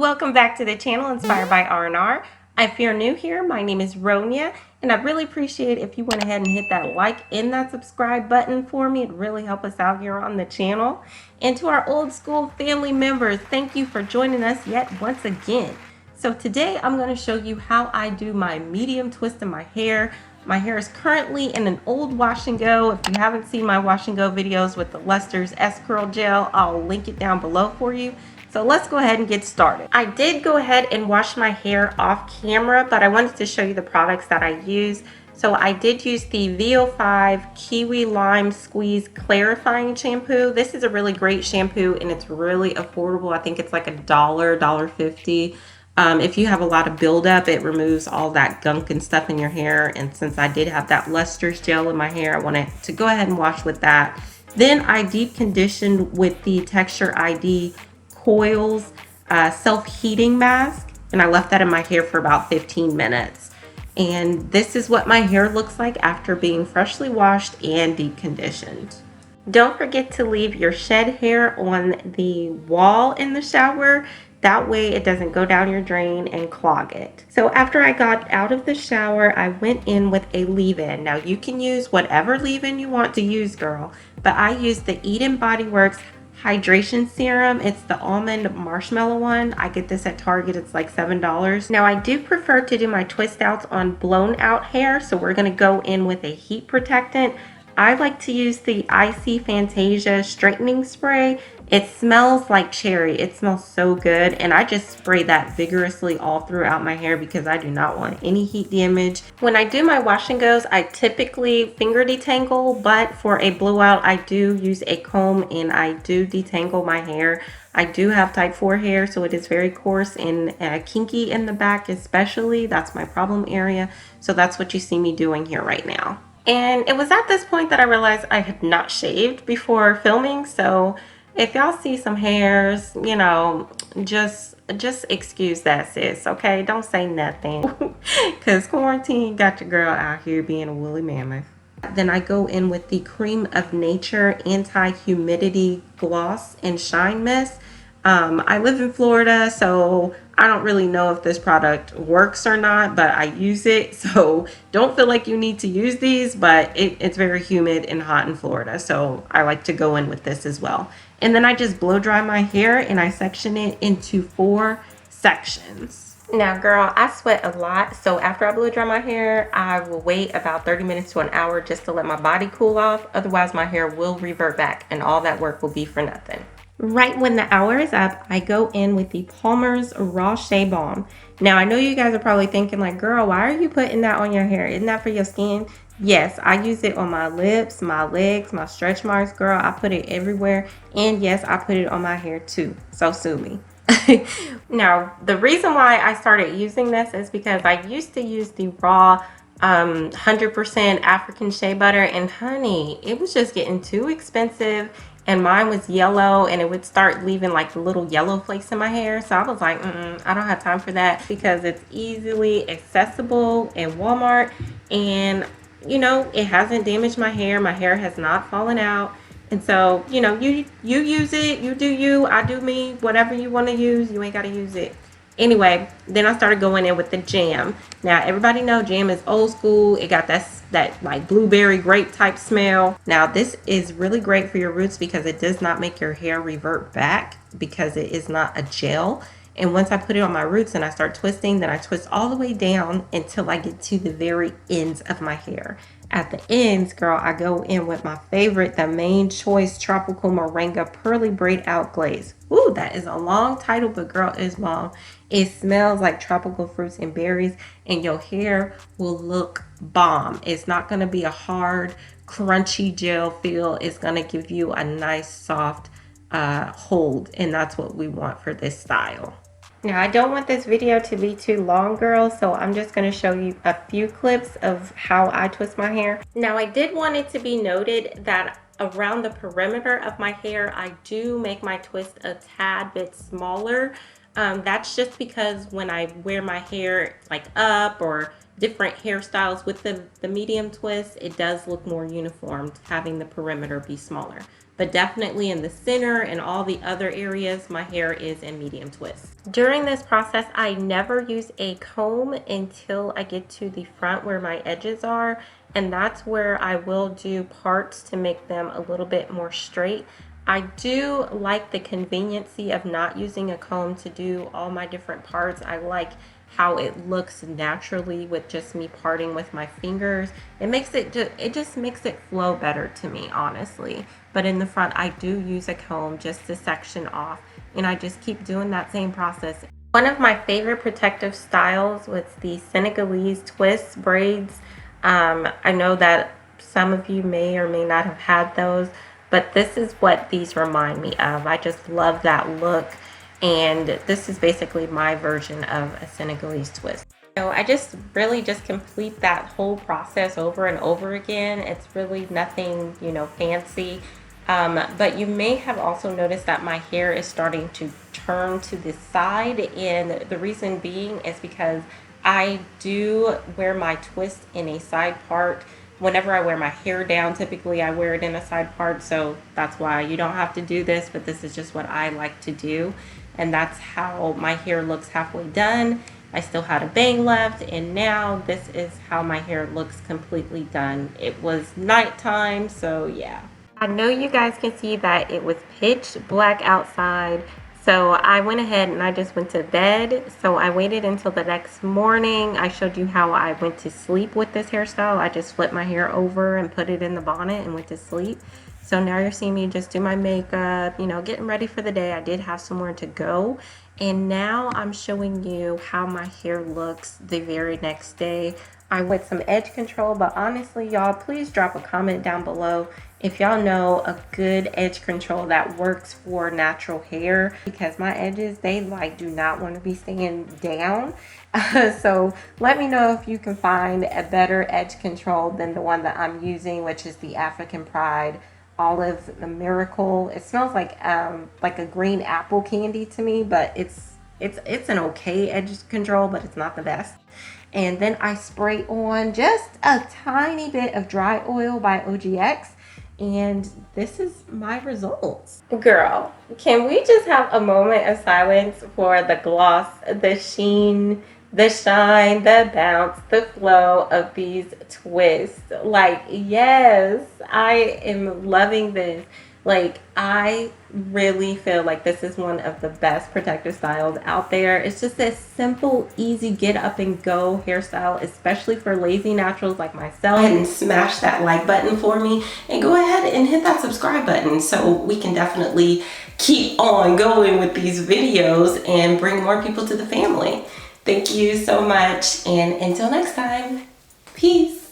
Welcome back to the channel Inspired by R&R. If you're new here, my name is Ronya, and I'd really appreciate if you went ahead and hit that like and that subscribe button for me. It really helps us out here on the channel. And to our old school family members, thank you for joining us yet once again. So today I'm going to show you how I do my medium twist in my hair. My hair is currently in an old wash and go. If you haven't seen my wash and go videos with the Luster's S-Curl gel, I'll link it down below for you. So let's go ahead and get started. I did go ahead and wash my hair off camera, but I wanted to show you the products that I use. So I did use the VO5 Kiwi Lime Squeeze Clarifying Shampoo. This is a really great shampoo and it's really affordable. I think it's like $1.50. If you have a lot of buildup, it removes all that gunk and stuff in your hair. And since I did have that Luster's gel in my hair, I wanted to go ahead and wash with that. Then I deep conditioned with the Texture ID Coils self-heating mask, and I left that in my hair for about 15 minutes. And this is what my hair looks like after being freshly washed and deep conditioned. Don't forget to leave your shed hair on the wall in the shower. That way it doesn't go down your drain and clog it. So after I got out of the shower, I went in with a leave-in. Now you can use whatever leave-in you want to use, girl, but I used the Eden Body Works hydration serum. It's the almond marshmallow one. I get this at Target. It's like $7. Now I do prefer to do my twist outs on blown out hair, so we're going to go in with a heat protectant. I like to use the Icy Fantasia straightening spray. It smells like cherry. It smells so good, and I just spray that vigorously all throughout my hair because I do not want any heat damage. When I do my wash and goes, I typically finger detangle, but for a blowout, I do use a comb and I do detangle my hair. I do have type 4 hair, so it is very coarse and kinky in the back especially. That's my problem area, so that's what you see me doing here right now. And it was at this point that I realized I had not shaved before filming, so if y'all see some hairs, you know, just excuse that, sis, okay? Don't say nothing because quarantine got your girl out here being a woolly mammoth. Then I go in with the Cream of Nature Anti-Humidity Gloss and Shine Mist. I live in Florida, so I don't really know if this product works or not, but I use it. So don't feel like you need to use these, but it's very humid and hot in Florida. So I like to go in with this as well. And then I just blow dry my hair and I section it into 4 sections. Now, girl, I sweat a lot. So after I blow dry my hair, I will wait about 30 minutes to an hour just to let my body cool off. Otherwise, my hair will revert back and all that work will be for nothing. Right when the hour is up, I go in with the Palmer's Raw Shea Balm. Now, I know you guys are probably thinking like, girl, why are you putting that on your hair? Isn't that for your skin? Yes, I use it on my lips, my legs, my stretch marks, girl. I put it everywhere. And yes, I put it on my hair too. So sue me. Now, the reason why I started using this is because I used to use the raw 100% African shea butter, and honey, it was just getting too expensive. And mine was yellow and it would start leaving like the little yellow flakes in my hair. So I was like, I don't have time for that because it's easily accessible in Walmart. And, you know, it hasn't damaged my hair. My hair has not fallen out. And so, you know, you use it, you do you, I do me, whatever you want to use, you ain't got to use it. Anyway, then I started going in with the jam. Now, everybody know jam is old school. It got that like blueberry grape type smell. Now, this is really great for your roots because it does not make your hair revert back because it is not a gel. And once I put it on my roots and I start twisting, then I twist all the way down until I get to the very ends of my hair. At the ends, girl, I go in with my favorite, the Main Choice Tropical Moringa Pearly Braid Out Glaze. Ooh, that is a long title, but girl, it's bomb. It smells like tropical fruits and berries, and your hair will look bomb. It's not going to be a hard, crunchy gel feel. It's going to give you a nice, soft hold, and that's what we want for this style. Now, I don't want this video to be too long, girls, so I'm just going to show you a few clips of how I twist my hair. Now, I did want it to be noted that around the perimeter of my hair, I do make my twist a tad bit smaller. That's just because when I wear my hair like up or different hairstyles with the medium twist, it does look more uniform having the perimeter be smaller. but definitely in the center and all the other areas, my hair is in medium twists. During this process, I never use a comb until I get to the front where my edges are, and that's where I will do parts to make them a little bit more straight. I do like the conveniency of not using a comb to do all my different parts. I like how it looks naturally with just me parting with my fingers. It just makes it flow better to me, honestly. But in the front, I do use a comb just to section off, and I just keep doing that same process. One of my favorite protective styles was the Senegalese twist braids. I know that some of you may or may not have had those, but this is what these remind me of. I just love that look, and this is basically my version of a Senegalese twist. So I just really just complete that whole process over and over again. It's really nothing, fancy. But you may have also noticed that my hair is starting to turn to the side, and the reason being is because I do wear my twist in a side part. Whenever I wear my hair down, typically I wear it in a side part, so that's why you don't have to do this, but this is just what I like to do, and that's how my hair looks halfway done. I still had a bang left, and now this is how my hair looks completely done. It was nighttime, so yeah. I know you guys can see that it was pitch black outside, so I went ahead and I just went to bed. So I waited until the next morning. I showed you how I went to sleep with this hairstyle. I just flipped my hair over and put it in the bonnet and went to sleep. So now you're seeing me just do my makeup, getting ready for the day. I did have somewhere to go. And now I'm showing you how my hair looks the very next day. I went some edge control, but honestly, y'all, please drop a comment down below if y'all know a good edge control that works for natural hair, because my edges, they do not want to be staying down. So let me know if you can find a better edge control than the one that I'm using, which is the African Pride Olive Miracle. It smells like a green apple candy to me, but it's an okay edge control, but it's not the best. And then I spray on just a tiny bit of dry oil by OGX, and this is my results. Girl, can we just have a moment of silence for the gloss, the sheen, the shine, the bounce, the flow of these twists? Yes, I am loving this. I really feel like this is one of the best protective styles out there. It's just a simple, easy get up and go hairstyle, especially for lazy naturals like myself. Go ahead and smash that like button for me, and go ahead and hit that subscribe button so we can definitely keep on going with these videos and bring more people to the family. Thank you so much, and until next time, peace.